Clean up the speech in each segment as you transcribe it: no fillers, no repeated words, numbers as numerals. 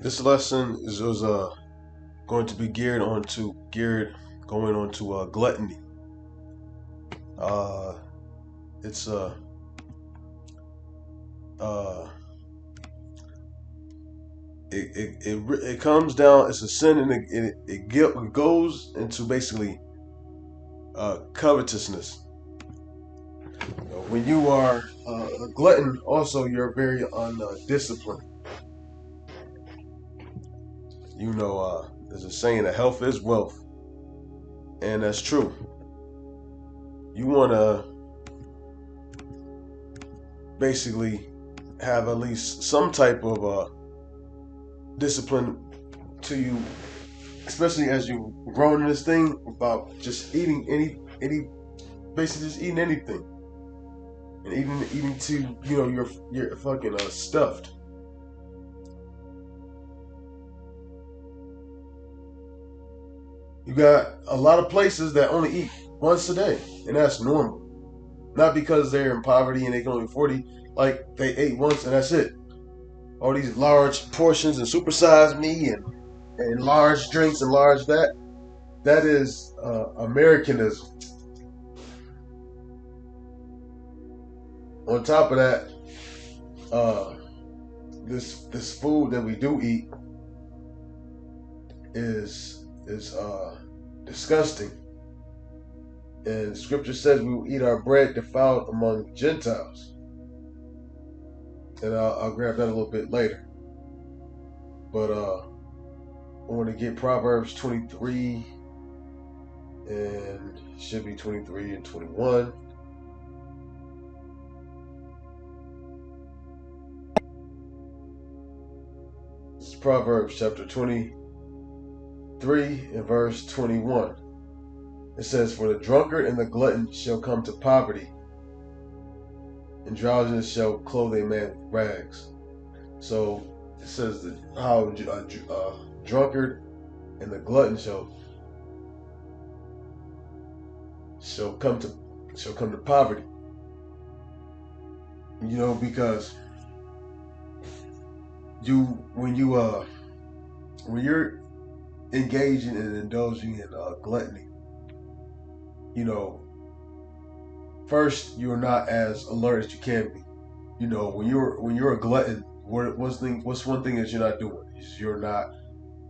This lesson is going to be going on to gluttony. Uh, it's uh, it comes down. It's a sin, and it goes into basically covetousness. When you are a glutton, also you're very undisciplined. There's a saying that health is wealth, and that's true. You want to basically have at least some type of discipline to you, especially as you growing in this thing about just eating any basically just eating anything and eating to you're fucking stuffed. You got a lot of places that only eat once a day, and that's normal. Not because they're in poverty and they can only afford it. Like they ate once and that's it. All these large portions and supersized me and large drinks and large that. That is Americanism. On top of that, uh, this food that we do eat is disgusting. And Scripture says we will eat our bread defiled among Gentiles. And I'll grab that a little bit later. But I want to get Proverbs 23, and it should be 23 and 21. This is Proverbs chapter 23 and verse 21. It says, "For the drunkard and the glutton shall come to poverty, and drowsiness shall clothe a man with rags." So it says that how a drunkard and the glutton shall come to poverty. Because when you're engaging and indulging in gluttony, first you're not as alert as you can be. When you're a glutton, what's one thing that you're not doing is you're not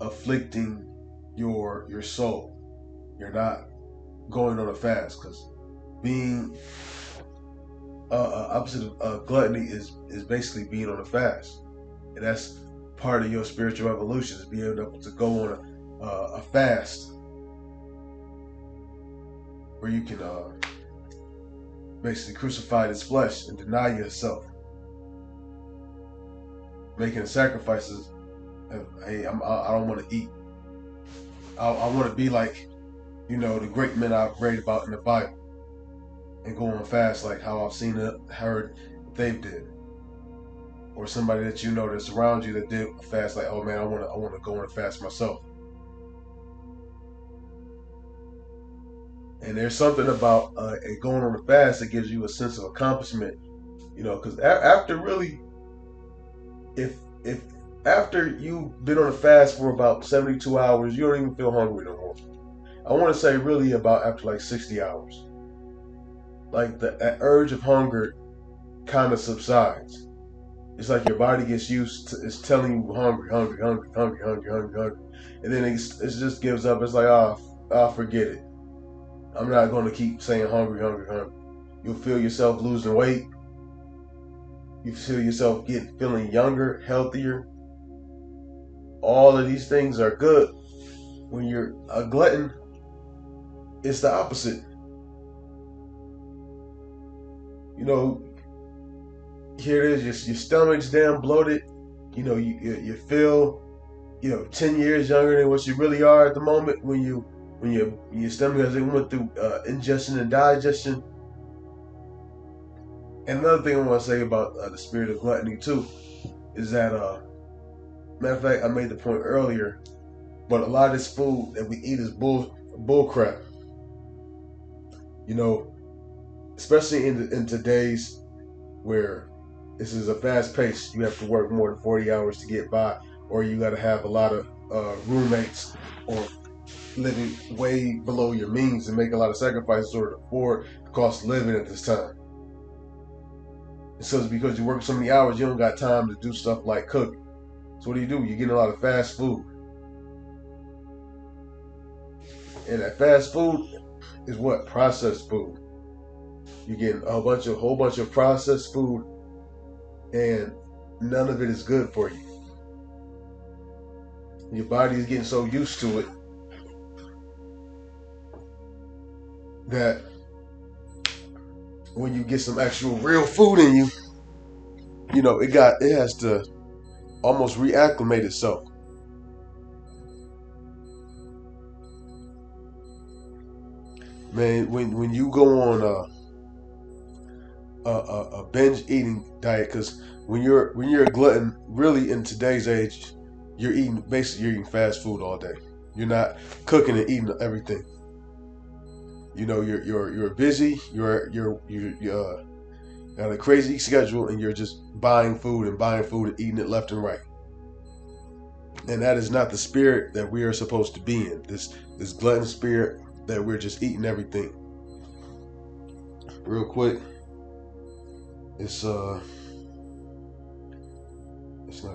afflicting your soul. You're not going on a fast, because being opposite of gluttony is basically being on a fast, and that's part of your spiritual evolution, is being able to go on a fast where you can basically crucify this flesh and deny yourself, making sacrifices. Hey, I don't want to eat. I want to be like, the great men I've read about in the Bible, and go on fast like how I've seen it, heard they did, or somebody that that's around you that did a fast. Like, oh man, I want to go on a fast myself. And there's something about going on a fast that gives you a sense of accomplishment, because after really, if after you've been on a fast for about 72 hours, you don't even feel hungry no more. I want to say really about after like 60 hours, like the urge of hunger kind of subsides. It's like your body gets used to, it's telling you hungry, hungry, hungry, hungry, hungry, hungry, hungry, and then it just gives up. It's like, forget it. I'm not going to keep saying hungry, hungry, hungry. You'll feel yourself losing weight. You feel yourself feeling younger, healthier. All of these things are good. When you're a glutton, it's the opposite. Here it is. Your stomach's damn bloated. You feel 10 years younger than what you really are at the moment when your stomach has went through ingestion and digestion. And another thing I want to say about the spirit of gluttony too is that, matter of fact, I made the point earlier, but a lot of this food that we eat is bull crap. Especially in today's where this is a fast pace. You have to work more than 40 hours to get by or you got to have a lot of roommates, or living way below your means and make a lot of sacrifices in order to afford the cost of living at this time. And so it's because you work so many hours, you don't got time to do stuff like cook. So what do? You're getting a lot of fast food. And that fast food is what? Processed food. You're getting a whole bunch of processed food, and none of it is good for you. Your body is getting so used to it that when you get some actual real food in you, it has to almost reacclimate itself. Man, when you go on a binge eating diet, because when you're a glutton, really in today's age, you're eating fast food all day. You're not cooking and eating everything. You're busy. You're got a crazy schedule, and you're just buying food and eating it left and right. And that is not the spirit that we are supposed to be in. This glutton spirit that we're just eating everything. Real quick, it's not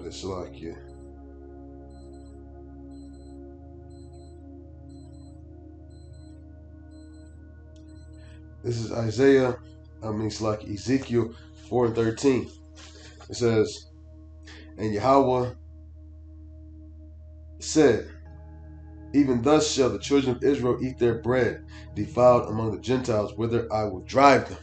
as like you. This is it's like Ezekiel 4:13. It says, and Yahweh said, even thus shall the children of Israel eat their bread, defiled among the Gentiles, whither I will drive them.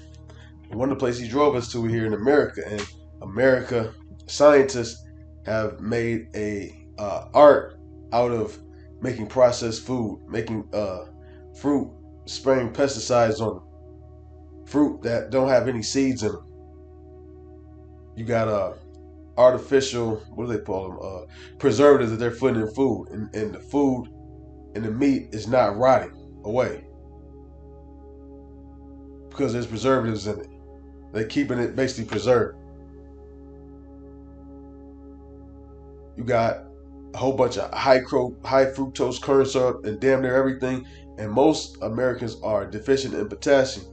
And one of the places he drove us to here in America, and America scientists have made a art out of making processed food, making fruit, spraying pesticides on them, fruit that don't have any seeds in them. You got artificial, what do they call them? Preservatives that they're putting in food, and the food and the meat is not rotting away because there's preservatives in it. They're keeping it basically preserved. You got a whole bunch of high fructose corn syrup and damn near everything, and most Americans are deficient in potassium.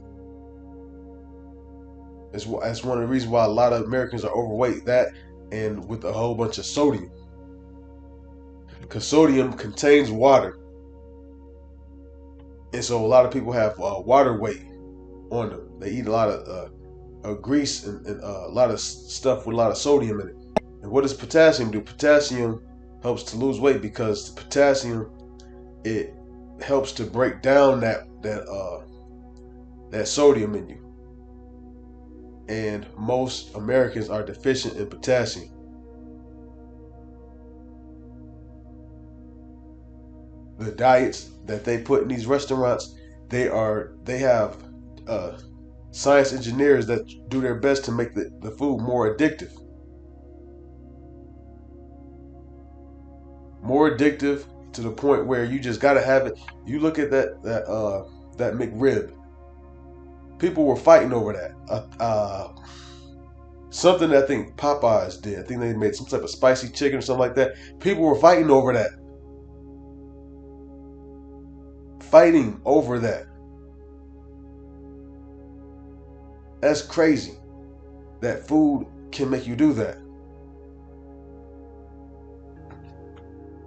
That's one of the reasons why a lot of Americans are overweight. That, and with a whole bunch of sodium, because sodium contains water, and so a lot of people have water weight on them. They eat a lot of grease and a lot of stuff with a lot of sodium in it. And what does potassium do? Potassium helps to lose weight, because the potassium, it helps to break down that sodium in you. And most Americans are deficient in potassium. The diets that they put in these restaurants, they have science engineers that do their best to make the food more addictive. More addictive to the point where you just gotta have it. You look at that McRib. People were fighting over that. Something that I think Popeyes did. I think they made some type of spicy chicken or something like that. People were fighting over that. Fighting over that. That's crazy. That food can make you do that.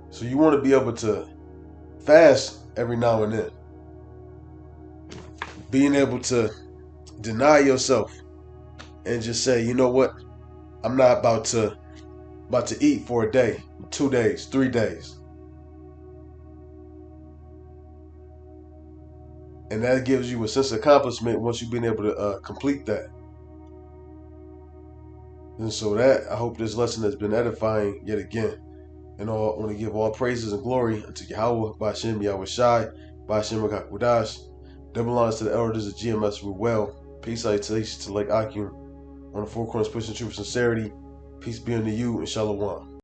So you want to be able to fast every now and then. Being able to deny yourself and just say, you know what? I'm not about to eat for a day, 2 days, 3 days. And that gives you a sense of accomplishment once you've been able to complete that. And so I hope this lesson has been edifying yet again. And I want to give all praises and glory unto Yahweh, Bashem, Yahweh Shai, Bashem, Rakakudash. Double honors to the elders of GMS Ruel. Peace, salutations to Lake Akim. On the four corners, pushing truth, sincerity. Peace be unto you, and Shalom.